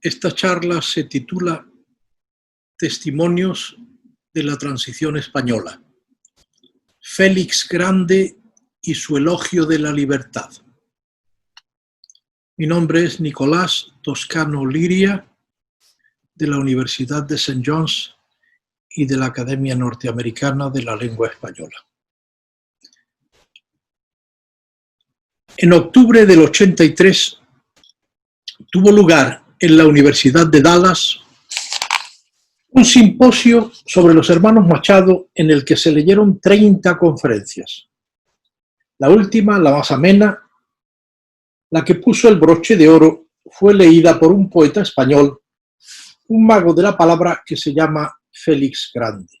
Esta charla se titula Testimonios de la Transición Española. Félix Grande y su elogio de la libertad. Mi nombre es Nicolás Toscano Liria, de la Universidad de St. John's y de la Academia Norteamericana de la Lengua Española. En octubre del 83 tuvo lugar en la Universidad de Dallas un simposio sobre los hermanos Machado en el que se leyeron 30 conferencias. La última, la más amena, la que puso el broche de oro, fue leída por un poeta español, un mago de la palabra que se llama Félix Grande.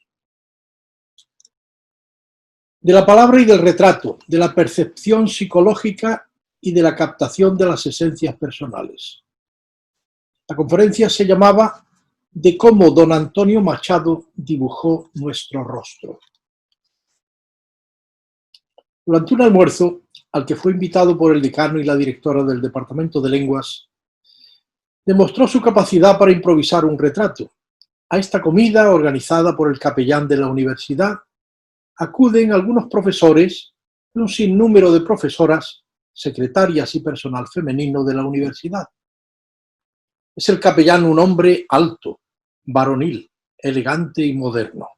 De la palabra y del retrato, de la percepción psicológica y de la captación de las esencias personales. La conferencia se llamaba De cómo don Antonio Machado dibujó nuestro rostro. Durante un almuerzo, al que fue invitado por el decano y la directora del Departamento de Lenguas, demostró su capacidad para improvisar un retrato. A esta comida, organizada por el capellán de la universidad, acuden algunos profesores y un sinnúmero de profesoras, secretarias y personal femenino de la universidad. Es el capellán un hombre alto, varonil, elegante y moderno.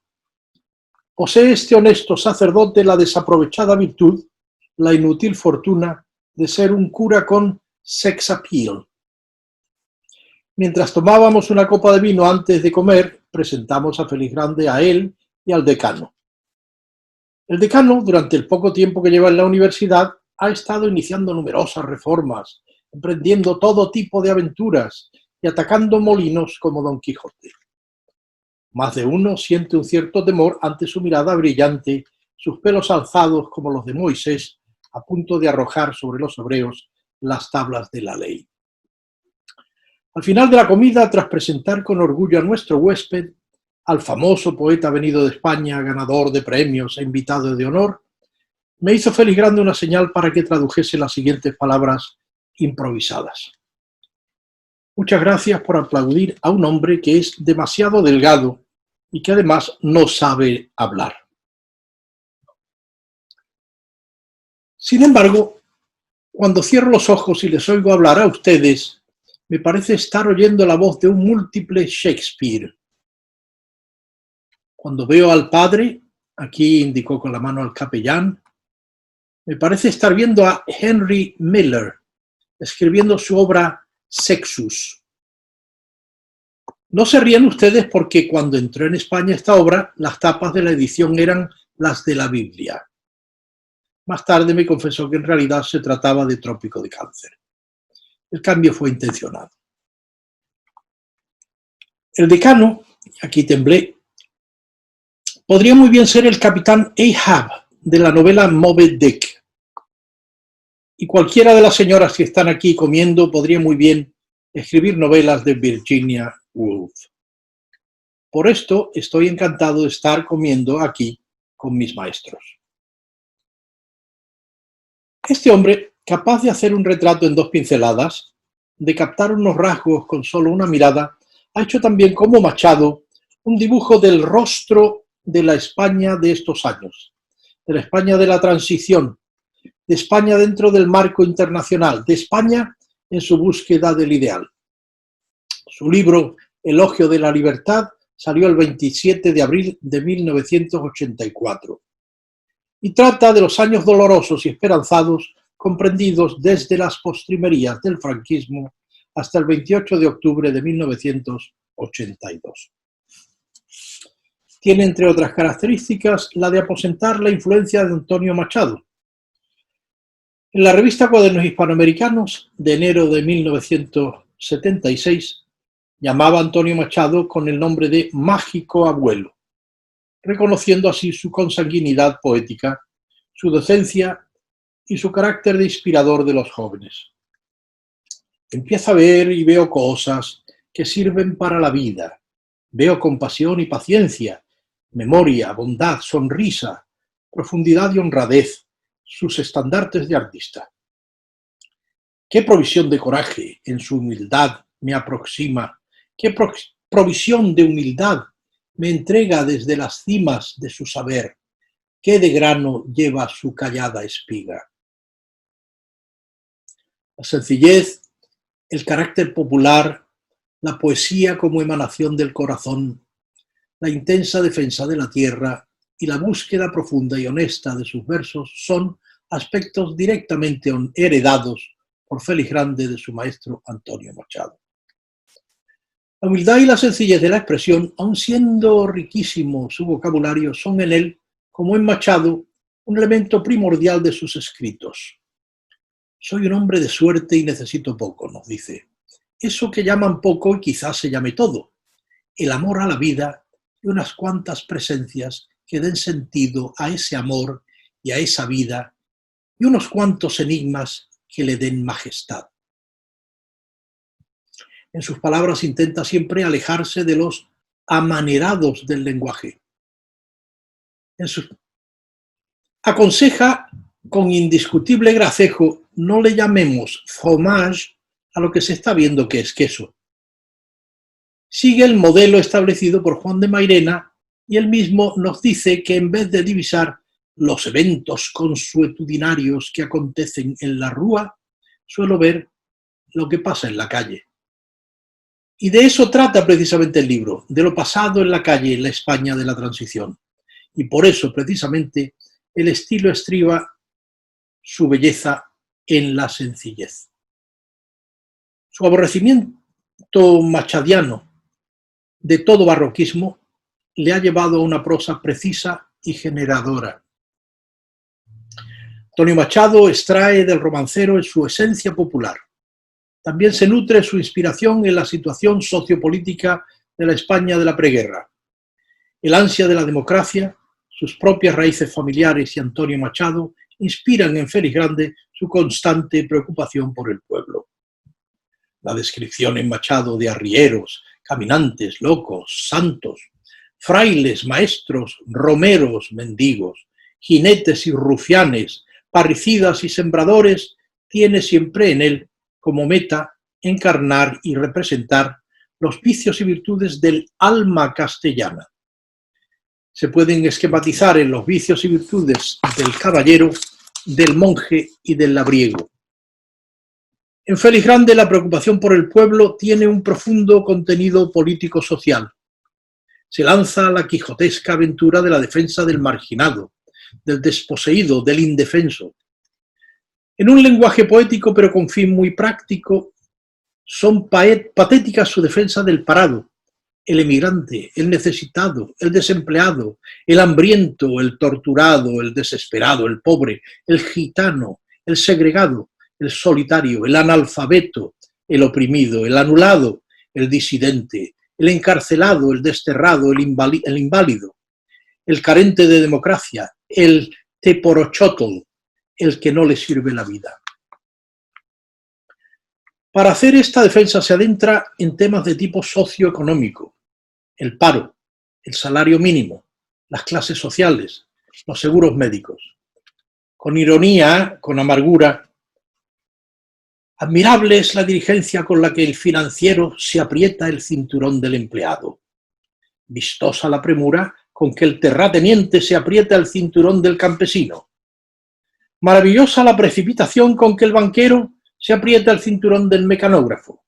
Posee este honesto sacerdote la desaprovechada virtud, la inútil fortuna de ser un cura con sex appeal. Mientras tomábamos una copa de vino antes de comer, presentamos a Félix Grande a él y al decano. El decano, durante el poco tiempo que lleva en la universidad, ha estado iniciando numerosas reformas, emprendiendo todo tipo de aventuras y atacando molinos como Don Quijote. Más de uno siente un cierto temor ante su mirada brillante, sus pelos alzados como los de Moisés, a punto de arrojar sobre los hebreos las tablas de la ley. Al final de la comida, tras presentar con orgullo a nuestro huésped, al famoso poeta venido de España, ganador de premios e invitado de honor, me hizo Félix Grande una señal para que tradujese las siguientes palabras improvisadas. Muchas gracias por aplaudir a un hombre que es demasiado delgado y que además no sabe hablar. Sin embargo, cuando cierro los ojos y les oigo hablar a ustedes, me parece estar oyendo la voz de un múltiple Shakespeare. Cuando veo al padre, aquí indicó con la mano al capellán, me parece estar viendo a Henry Miller escribiendo su obra Sexus. No se rían ustedes porque cuando entró en España esta obra, las tapas de la edición eran las de la Biblia. Más tarde me confesó que en realidad se trataba de Trópico de Cáncer. El cambio fue intencionado. El decano, aquí temblé, podría muy bien ser el capitán Ahab de la novela Moby Dick. Y cualquiera de las señoras que están aquí comiendo podría muy bien escribir novelas de Virginia Woolf. Por esto estoy encantado de estar comiendo aquí con mis maestros. Este hombre, capaz de hacer un retrato en 2 pinceladas, de captar unos rasgos con solo una mirada, ha hecho también como Machado un dibujo del rostro de la España de estos años, de la España de la transición, de España dentro del marco internacional, de España en su búsqueda del ideal. Su libro Elogio de la Libertad salió el 27 de abril de 1984 y trata de los años dolorosos y esperanzados comprendidos desde las postrimerías del franquismo hasta el 28 de octubre de 1982. Tiene, entre otras características, la de aposentar la influencia de Antonio Machado. En la revista Cuadernos Hispanoamericanos, de enero de 1976, llamaba a Antonio Machado con el nombre de Mágico Abuelo, reconociendo así su consanguinidad poética, su docencia y su carácter de inspirador de los jóvenes. Empiezo a ver y veo cosas que sirven para la vida. Veo compasión y paciencia, memoria, bondad, sonrisa, profundidad y honradez, sus estandartes de artista. Qué provisión de coraje en su humildad me aproxima, qué provisión de humildad me entrega desde las cimas de su saber, qué de grano lleva su callada espiga. La sencillez, el carácter popular, la poesía como emanación del corazón, la intensa defensa de la tierra y la búsqueda profunda y honesta de sus versos son aspectos directamente heredados por Félix Grande de su maestro Antonio Machado. La humildad y la sencillez de la expresión, aun siendo riquísimo su vocabulario, son en él, como en Machado, un elemento primordial de sus escritos. Soy un hombre de suerte y necesito poco, nos dice. Eso que llaman poco y quizás se llame todo. El amor a la vida y unas cuantas presencias que den sentido a ese amor y a esa vida y unos cuantos enigmas que le den majestad. En sus palabras intenta siempre alejarse de los amanerados del lenguaje. Aconseja con indiscutible gracejo no le llamemos fromage a lo que se está viendo que es queso. Sigue el modelo establecido por Juan de Mairena y él mismo nos dice que en vez de divisar los eventos consuetudinarios que acontecen en la rúa, suelo ver lo que pasa en la calle. Y de eso trata precisamente el libro, de lo pasado en la calle en la España de la Transición. Y por eso, precisamente, el estilo estriba su belleza en la sencillez. Su aborrecimiento machadiano de todo barroquismo le ha llevado a una prosa precisa y generadora. Antonio Machado extrae del romancero en su esencia popular. También se nutre su inspiración en la situación sociopolítica de la España de la preguerra. El ansia de la democracia, sus propias raíces familiares y Antonio Machado inspiran en Félix Grande su constante preocupación por el pueblo. La descripción en Machado de arrieros, caminantes, locos, santos, frailes, maestros, romeros, mendigos, jinetes y rufianes, parricidas y sembradores, tiene siempre en él como meta encarnar y representar los vicios y virtudes del alma castellana. Se pueden esquematizar en los vicios y virtudes del caballero, del monje y del labriego. En Félix Grande la preocupación por el pueblo tiene un profundo contenido político-social. Se lanza a la quijotesca aventura de la defensa del marginado, del desposeído, del indefenso. En un lenguaje poético pero con fin muy práctico, son patéticas su defensa del parado, el emigrante, el necesitado, el desempleado, el hambriento, el torturado, el desesperado, el pobre, el gitano, el segregado, el solitario, el analfabeto, el oprimido, el anulado, el disidente, el encarcelado, el desterrado, el inválido, el carente de democracia, el teporochotl, el que no le sirve la vida. Para hacer esta defensa se adentra en temas de tipo socioeconómico, el paro, el salario mínimo, las clases sociales, los seguros médicos. Con ironía, con amargura, admirable es la diligencia con la que el financiero se aprieta el cinturón del empleado. Vistosa la premura con que el terrateniente se aprieta el cinturón del campesino. Maravillosa la precipitación con que el banquero se aprieta el cinturón del mecanógrafo.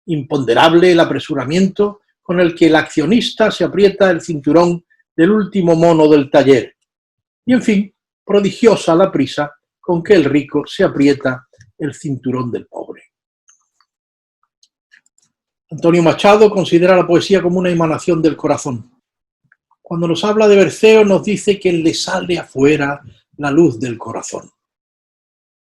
Imponderable el apresuramiento con el que el accionista se aprieta el cinturón del último mono del taller. Y en fin, prodigiosa la prisa con que el rico se aprieta el cinturón del pobre. Antonio Machado considera la poesía como una emanación del corazón. Cuando nos habla de Berceo nos dice que le sale afuera la luz del corazón.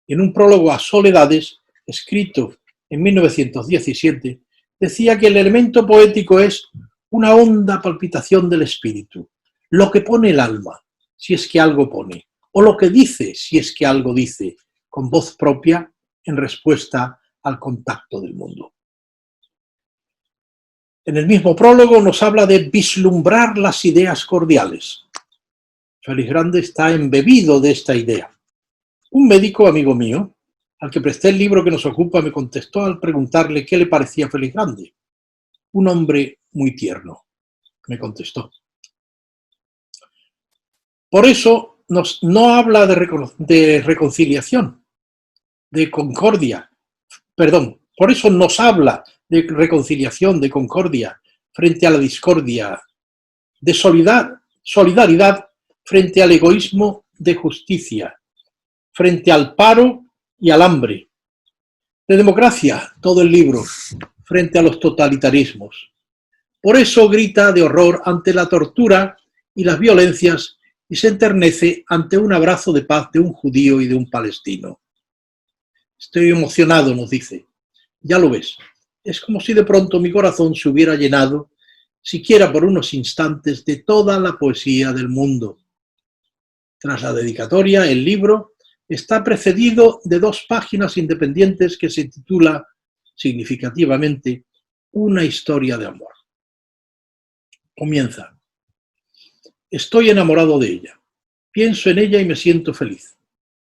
En un prólogo a Soledades, escrito en 1917, decía que el elemento poético es una honda palpitación del espíritu, lo que pone el alma, si es que algo pone, o lo que dice, si es que algo dice, con voz propia en respuesta al contacto del mundo. En el mismo prólogo nos habla de vislumbrar las ideas cordiales. Félix Grande está embebido de esta idea. Un médico amigo mío al que presté el libro que nos ocupa, me contestó al preguntarle qué le parecía Félix Grande. Un hombre muy tierno, me contestó. Por eso no habla de reconciliación, de concordia, perdón, por eso nos habla de reconciliación, de concordia frente a la discordia, de solidaridad frente al egoísmo, de justicia, frente al paro y al hambre, de democracia, todo el libro, frente a los totalitarismos. Por eso grita de horror ante la tortura y las violencias y se enternece ante un abrazo de paz de un judío y de un palestino. Estoy emocionado, nos dice. Ya lo ves. Es como si de pronto mi corazón se hubiera llenado, siquiera por unos instantes, de toda la poesía del mundo. Tras la dedicatoria, el libro está precedido de 2 páginas independientes que se titula significativamente Una historia de amor. Comienza. Estoy enamorado de ella. Pienso en ella y me siento feliz.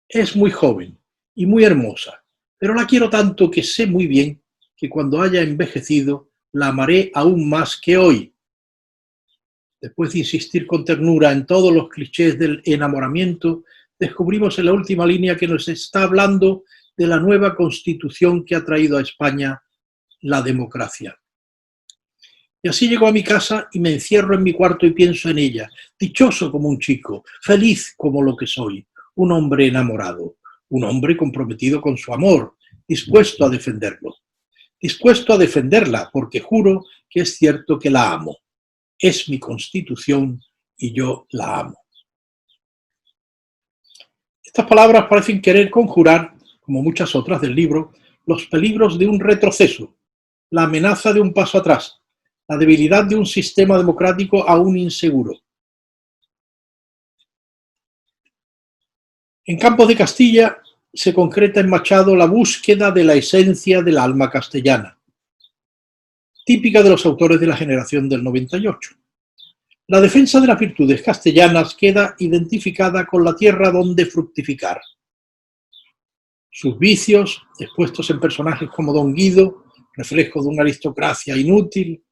Es muy joven y muy hermosa, pero la quiero tanto que sé muy bien que cuando haya envejecido la amaré aún más que hoy. Después de insistir con ternura en todos los clichés del enamoramiento, descubrimos en la última línea que nos está hablando de la nueva constitución que ha traído a España la democracia. Y así llego a mi casa y me encierro en mi cuarto y pienso en ella, dichoso como un chico, feliz como lo que soy, un hombre enamorado, un hombre comprometido con su amor, dispuesto a defenderlo, dispuesto a defenderla porque juro que es cierto que la amo. Es mi constitución y yo la amo. Estas palabras parecen querer conjurar, como muchas otras del libro, los peligros de un retroceso, la amenaza de un paso atrás, la debilidad de un sistema democrático aún inseguro. En Campos de Castilla se concreta en Machado la búsqueda de la esencia del alma castellana, típica de los autores de la generación del 98. La defensa de las virtudes castellanas queda identificada con la tierra donde fructificar. Sus vicios, expuestos en personajes como Don Guido, reflejo de una aristocracia inútil.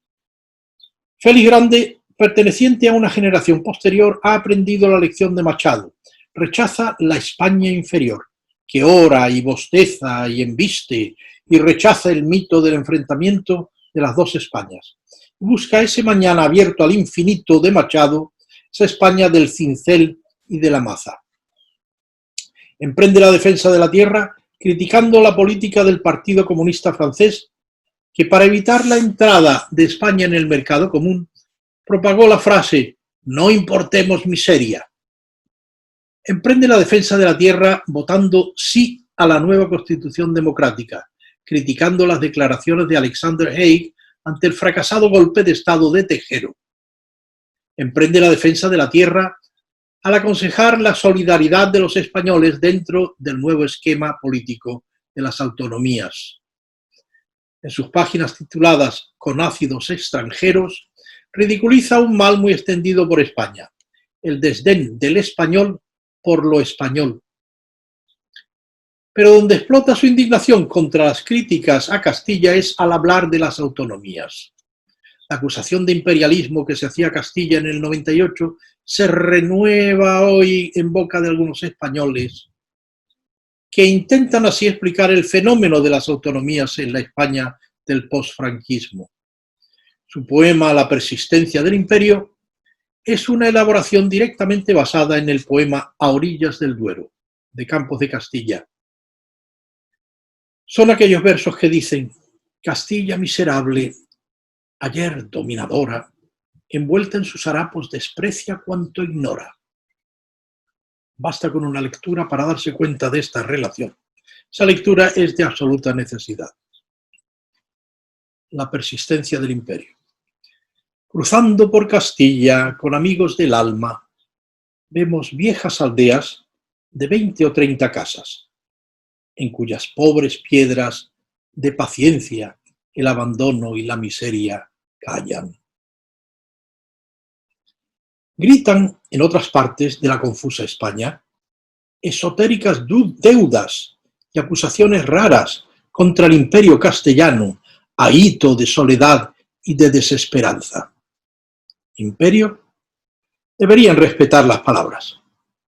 Félix Grande, perteneciente a una generación posterior, ha aprendido la lección de Machado. Rechaza la España inferior, que ora y bosteza y embiste, y rechaza el mito del enfrentamiento de las 2 Españas. Busca ese mañana abierto al infinito de Machado, esa España del cincel y de la maza. Emprende la defensa de la tierra criticando la política del Partido Comunista Francés, que para evitar la entrada de España en el mercado común, propagó la frase «no importemos miseria». Emprende la defensa de la tierra votando sí a la nueva Constitución democrática, criticando las declaraciones de Alexander Haig ante el fracasado golpe de Estado de Tejero. Emprende la defensa de la tierra al aconsejar la solidaridad de los españoles dentro del nuevo esquema político de las autonomías. En sus páginas tituladas Con ácidos extranjeros, ridiculiza un mal muy extendido por España, el desdén del español por lo español. Pero donde explota su indignación contra las críticas a Castilla es al hablar de las autonomías. La acusación de imperialismo que se hacía a Castilla en el 98 se renueva hoy en boca de algunos españoles que intentan así explicar el fenómeno de las autonomías en la España del posfranquismo. Su poema La persistencia del imperio es una elaboración directamente basada en el poema A orillas del Duero, de Campos de Castilla. Son aquellos versos que dicen: Castilla miserable, ayer dominadora, envuelta en sus harapos desprecia cuanto ignora. Basta con una lectura para darse cuenta de esta relación. Esa lectura es de absoluta necesidad. La persistencia del imperio. Cruzando por Castilla con amigos del alma, vemos viejas aldeas de 20 o 30 casas, en cuyas pobres piedras de paciencia el abandono y la miseria callan. Gritan en otras partes de la confusa España esotéricas deudas y acusaciones raras contra el imperio castellano, ahito de soledad y de desesperanza. Imperio, deberían respetar las palabras,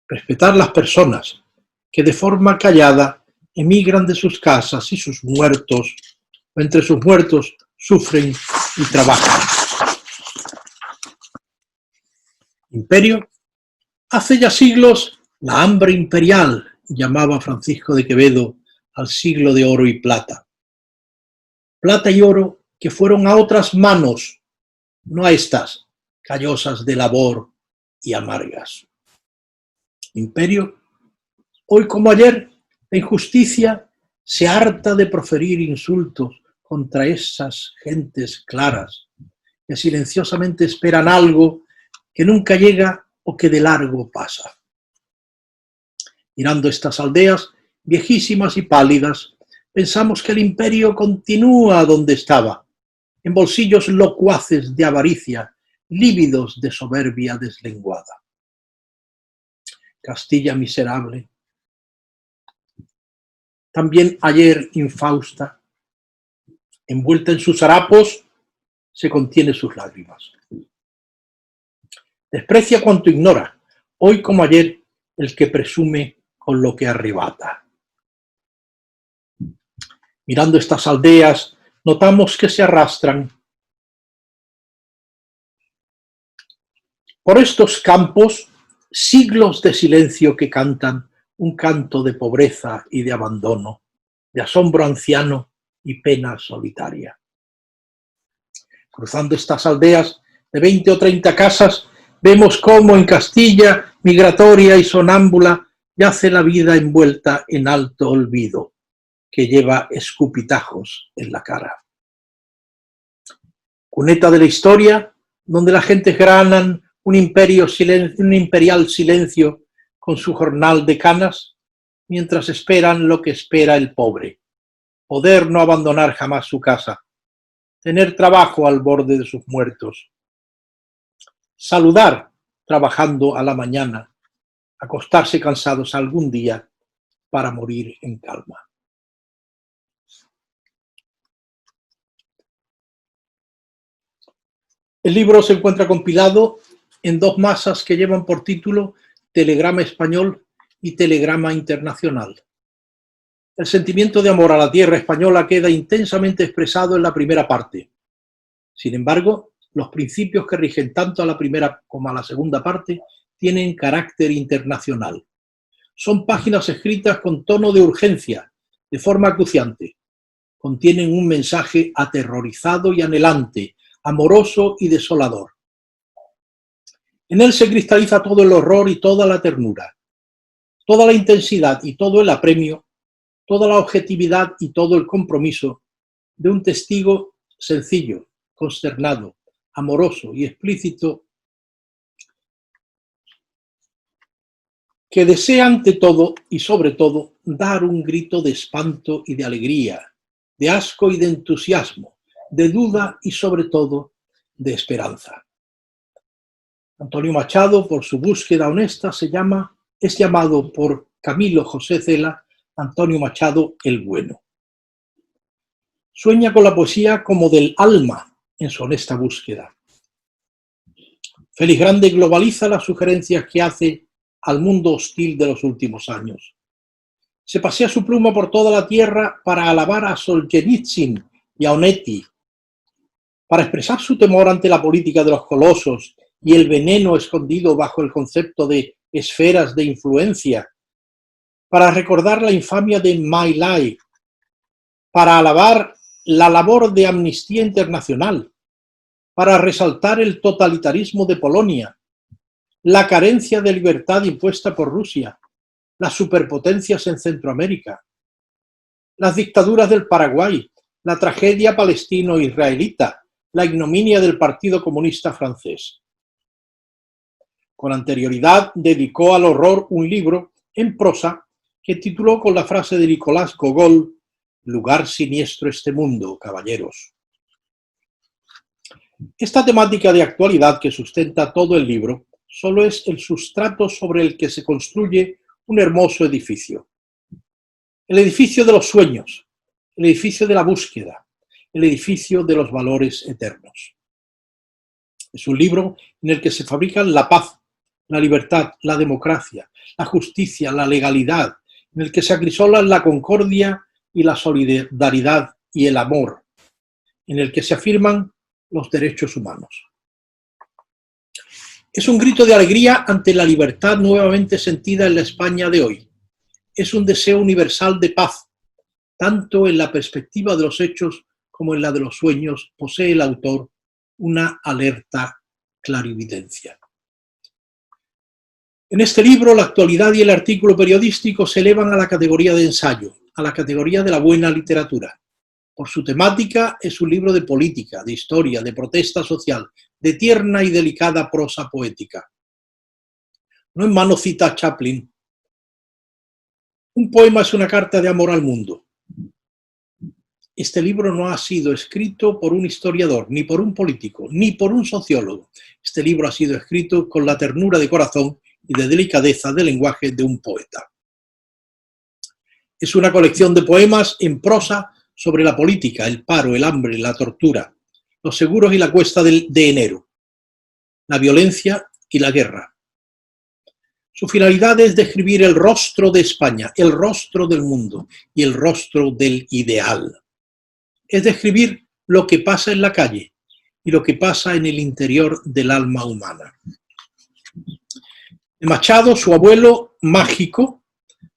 respetar las personas que de forma callada emigran de sus casas y sus muertos, o entre sus muertos sufren y trabajan. Imperio, hace ya siglos la hambre imperial, llamaba Francisco de Quevedo al siglo de oro y plata. Plata y oro que fueron a otras manos, no a estas, callosas de labor y amargas. Imperio, hoy como ayer, la injusticia se harta de proferir insultos contra esas gentes claras que silenciosamente esperan algo que nunca llega o que de largo pasa. Mirando estas aldeas viejísimas y pálidas, pensamos que el imperio continúa donde estaba, en bolsillos locuaces de avaricia, lívidos de soberbia deslenguada. Castilla miserable, también ayer infausta, envuelta en sus harapos, se contiene sus lágrimas. Desprecia cuanto ignora, hoy como ayer, el que presume con lo que arrebata. Mirando estas aldeas, notamos que se arrastran por estos campos siglos de silencio que cantan un canto de pobreza y de abandono, de asombro anciano y pena solitaria. Cruzando estas aldeas de 20 o 30 casas, vemos cómo en Castilla, migratoria y sonámbula, yace la vida envuelta en alto olvido, que lleva escupitajos en la cara. Cuneta de la historia, donde las gentes granan un imperial silencio con su jornal de canas, mientras esperan lo que espera el pobre, poder no abandonar jamás su casa, tener trabajo al borde de sus muertos, saludar trabajando a la mañana, acostarse cansados algún día para morir en calma. El libro se encuentra compilado en dos masas que llevan por título Telegrama Español y Telegrama Internacional. El sentimiento de amor a la tierra española queda intensamente expresado en la primera parte. Sin embargo, los principios que rigen tanto a la primera como a la segunda parte tienen carácter internacional. Son páginas escritas con tono de urgencia, de forma acuciante. Contienen un mensaje aterrorizado y anhelante, amoroso y desolador. En él se cristaliza todo el horror y toda la ternura, toda la intensidad y todo el apremio, toda la objetividad y todo el compromiso de un testigo sencillo, consternado, amoroso y explícito, que desea ante todo y sobre todo dar un grito de espanto y de alegría, de asco y de entusiasmo, de duda y sobre todo de esperanza. Antonio Machado, por su búsqueda honesta, es llamado por Camilo José Cela Antonio Machado el Bueno. Sueña con la poesía como del alma en su honesta búsqueda. Félix Grande globaliza las sugerencias que hace al mundo hostil de los últimos años. Se pasea su pluma por toda la tierra para alabar a Solzhenitsyn y a Onetti, para expresar su temor ante la política de los colosos y el veneno escondido bajo el concepto de esferas de influencia, para recordar la infamia de My Lai, para alabar la labor de Amnistía Internacional, para resaltar el totalitarismo de Polonia, la carencia de libertad impuesta por Rusia, las superpotencias en Centroamérica, las dictaduras del Paraguay, la tragedia palestino-israelita, la ignominia del Partido Comunista francés. Con anterioridad dedicó al horror un libro en prosa que tituló con la frase de Nicolás Gogol: «Lugar siniestro este mundo, caballeros». Esta temática de actualidad que sustenta todo el libro solo es el sustrato sobre el que se construye un hermoso edificio. el edificio de los sueños, el edificio de la búsqueda, el edificio de los valores eternos. Es un libro en el que se fabrican la paz, la libertad, la democracia, la justicia, la legalidad, en el que se acrisolan la concordia y la solidaridad y el amor, en el que se afirman los derechos humanos. Es un grito de alegría ante la libertad nuevamente sentida en la España de hoy. Es un deseo universal de paz, tanto en la perspectiva de los hechos como en la de los sueños. Posee el autor una alerta clarividencia. En este libro, la actualidad y el artículo periodístico se elevan a la categoría de ensayo, a la categoría de la buena literatura. Por su temática, es un libro de política, de historia, de protesta social, de tierna y delicada prosa poética. No en vano cita a Chaplin: un poema es una carta de amor al mundo. Este libro no ha sido escrito por un historiador, ni por un político, ni por un sociólogo. Este libro ha sido escrito con la ternura de corazón y de delicadeza de lenguaje de un poeta. Es una colección de poemas en prosa sobre la política, el paro, el hambre, la tortura, los seguros y la cuesta de enero, la violencia y la guerra. Su finalidad es describir el rostro de España, el rostro del mundo y el rostro del ideal. Es describir lo que pasa en la calle y lo que pasa en el interior del alma humana. De Machado, su abuelo mágico,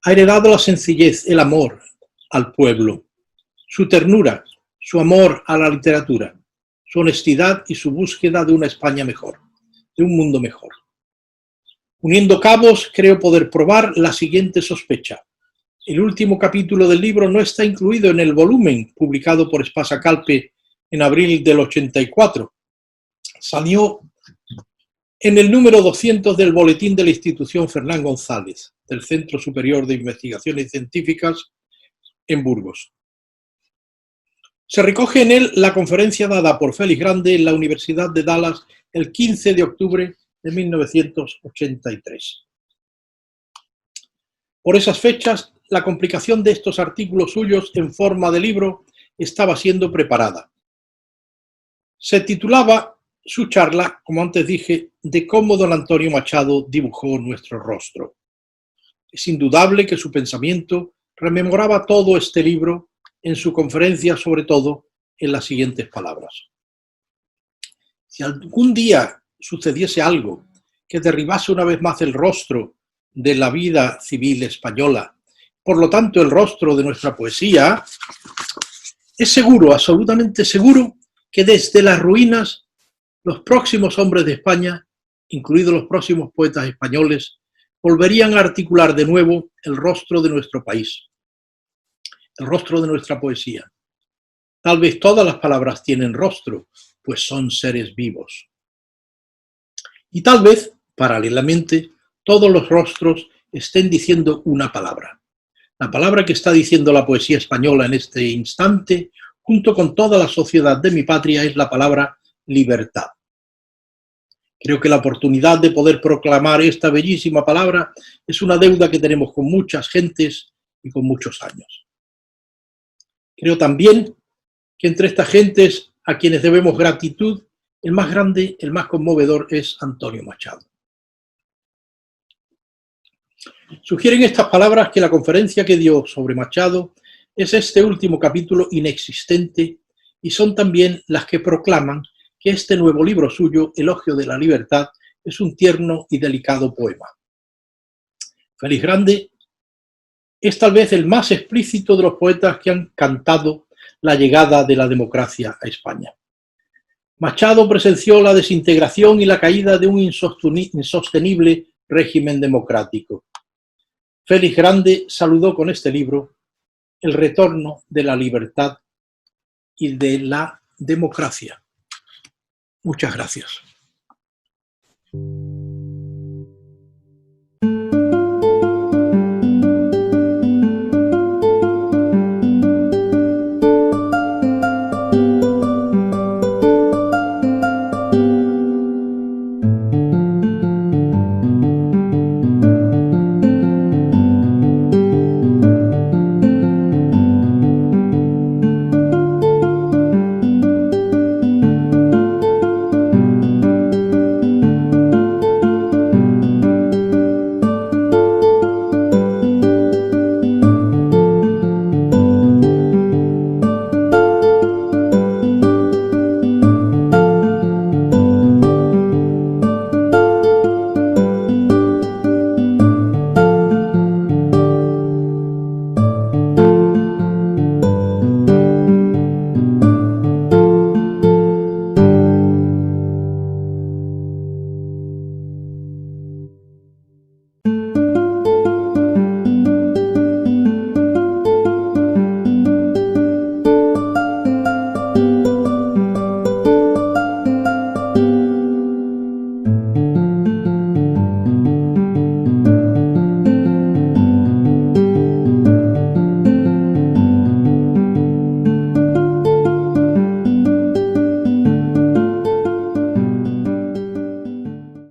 ha heredado la sencillez, el amor al pueblo, su ternura, su amor a la literatura, su honestidad y su búsqueda de una España mejor, de un mundo mejor. Uniendo cabos, creo poder probar la siguiente sospecha. El último capítulo del libro no está incluido en el volumen publicado por Espasa Calpe en abril del 84. Salió en el número 200 del boletín de la institución Fernán González, del Centro Superior de Investigaciones Científicas en Burgos. Se recoge en él la conferencia dada por Félix Grande en la Universidad de Dallas el 15 de octubre de 1983. Por esas fechas, la complicación de estos artículos suyos en forma de libro estaba siendo preparada. Se titulaba su charla, como antes dije, de cómo don Antonio Machado dibujó nuestro rostro. Es indudable que su pensamiento rememoraba todo este libro en su conferencia, sobre todo en las siguientes palabras. Si algún día sucediese algo que derribase una vez más el rostro de la vida civil española, por lo tanto el rostro de nuestra poesía, es seguro, absolutamente seguro, que desde las ruinas los próximos hombres de España, incluidos los próximos poetas españoles, volverían a articular de nuevo el rostro de nuestro país, el rostro de nuestra poesía. Tal vez todas las palabras tienen rostro, pues son seres vivos. Y tal vez, paralelamente, todos los rostros estén diciendo una palabra. La palabra que está diciendo la poesía española en este instante, junto con toda la sociedad de mi patria, es la palabra libertad. Creo que la oportunidad de poder proclamar esta bellísima palabra es una deuda que tenemos con muchas gentes y con muchos años. Creo también que entre estas gentes a quienes debemos gratitud, el más grande, el más conmovedor es Antonio Machado. Sugieren estas palabras que la conferencia que dio sobre Machado es este último capítulo inexistente y son también las que proclaman que este nuevo libro suyo, Elogio de la Libertad, es un tierno y delicado poema. Félix Grande es tal vez el más explícito de los poetas que han cantado la llegada de la democracia a España. Machado presenció la desintegración y la caída de un insostenible régimen democrático. Félix Grande saludó con este libro el retorno de la libertad y de la democracia. Muchas gracias.